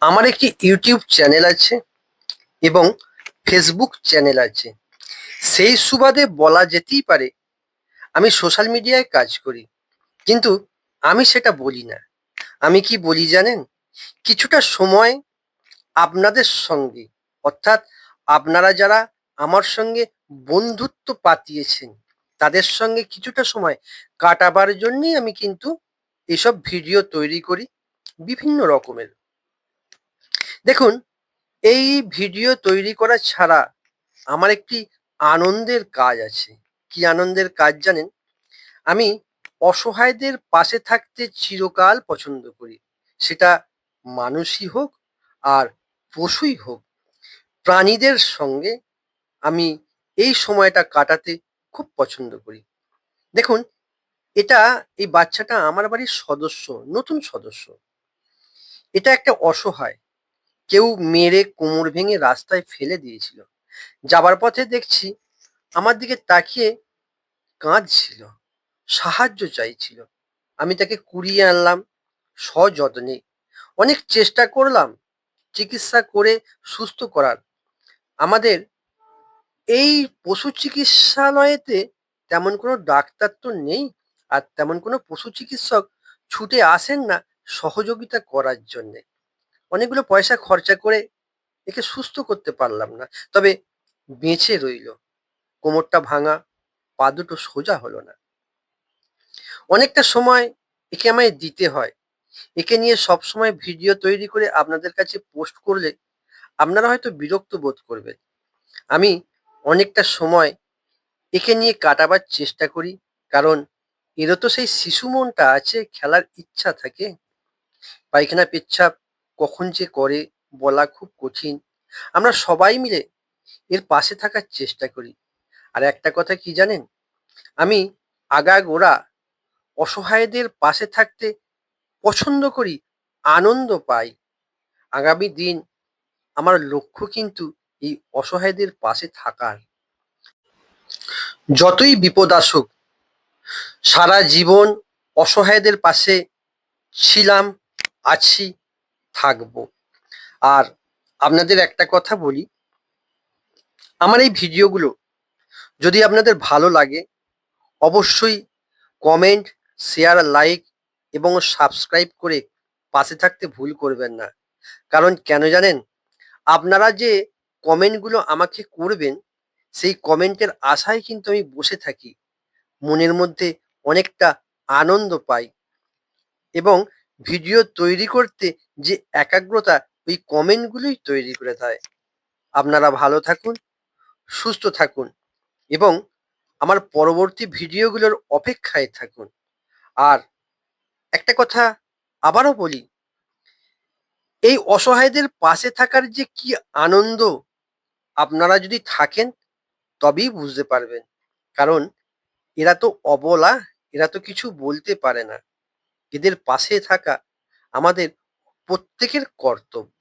আমার একটি YouTube channel আছে এবং ফেসবুক চ্যানেল আছে। সেই সুবাদে বলা যেতেই পারে আমি সোশ্যাল মিডিয়ায় কাজ করি, কিন্তু আমি সেটা বলি না। আমি কি বলি জানেন? কিছুটা সময় আপনাদের সঙ্গে, অর্থাৎ আপনারা যারা আমার সঙ্গে বন্ধুত্ব পাতিয়েছেন তাদের সঙ্গে কিছুটা সময় কাটাবার জন্যই আমি কিন্তু এসব ভিডিও তৈরি করি বিভিন্ন রকমের। দেখুন, এই ভিডিও তৈরি করা ছাড়া আমার একটি আনন্দের কাজ আছে। কি আনন্দের কাজ জানেন? আমি অসহায়দের পাশে থাকতে চিরকাল পছন্দ করি। সেটা মানুষই হোক আর পশুই হোক। প্রাণীদের সঙ্গে আমি এই সময়টা কাটাতে খুব পছন্দ করি। দেখুন, এটা এই বাচ্চাটা আমার বাড়ির সদস্য, নতুন সদস্য। এটা একটা অসহায়। কেউ মেরে কোমর ভেঙে রাস্তায় ফেলে দিয়েছিল। যাবার পথে দেখছি আমার দিকে তাকিয়ে কাঁদছিল, সাহায্য চাইছিল। আমি তাকে কুড়িয়ে আনলাম সযত্নে। অনেক চেষ্টা করলাম চিকিৎসা করে সুস্থ করার। আমাদের এই পশু চিকিৎসালয়েতে তেমন কোনো ডাক্তার তো নেই, আর তেমন কোনো পশু চিকিৎসক ছুটে আসেন না সহযোগিতা করার জন্যে। অনেকগুলো পয়সা খরচা করে একে সুস্থ করতে পারলাম না, তবে বেঁচে রইল। কোমরটা ভাঙা, পা দুটো সোজা হলো না। অনেকটা সময় একে আমায় দিতে হয়। একে নিয়ে সবসময় ভিডিও তৈরি করে আপনাদের কাছে পোস্ট করলে আপনারা হয়তো বিরক্ত বোধ করবেন। আমি অনেকটা সময় একে নিয়ে কাটাবার চেষ্টা করি, কারণ এরও তো সেই শিশু মনটা আছে, খেলার ইচ্ছা থাকে। পায়খানা পেচ্ছাপ কখন যে করে বলা খুব কঠিন। আমরা সবাই মিলে এর পাশে থাকার চেষ্টা করি। আর একটা কথা কি জানেন? আমি আগাগোড়া অসহায়দের পাশে থাকতে পছন্দ করি, আনন্দ পাই। আগামী দিন আমার লক্ষ্য কিন্তু এই অসহায়দের পাশে থাকার। যতই বিপদ আসুক, সারা জীবন অসহায়দের পাশে ছিলাম, আছি, থাকবো। আর আপনাদের একটা কথা বলি, আমার এই ভিডিওগুলো যদি আপনাদের ভালো লাগে, অবশ্যই কমেন্ট, শেয়ার, লাইক এবং সাবস্ক্রাইব করে পাশে থাকতে ভুল করবেন না। কারণ কেন জানেন? আপনারা যে কমেন্টগুলো আমাকে করবেন, সেই কমেন্টের আশায় কিন্তু আমি বসে থাকি। মনের মধ্যে অনেকটা আনন্দ পাই এবং ভিডিও তৈরি করতে যে একাগ্রতা, ওই কমেন্টগুলোই তৈরি করে দেয়। আপনারা ভালো থাকুন, সুস্থ থাকুন এবং আমার পরবর্তী ভিডিওগুলোর অপেক্ষায় থাকুন। আর একটা কথা আবারও বলি, এই অসহায়দের পাশে থাকার যে কি আনন্দ, আপনারা যদি থাকেন তবেই বুঝতে পারবেন। কারণ এরা তো অবলা, এরা তো কিছু বলতে পারে না। এদের পাশে থাকা আমাদের প্রত্যেকের কর্তব্য।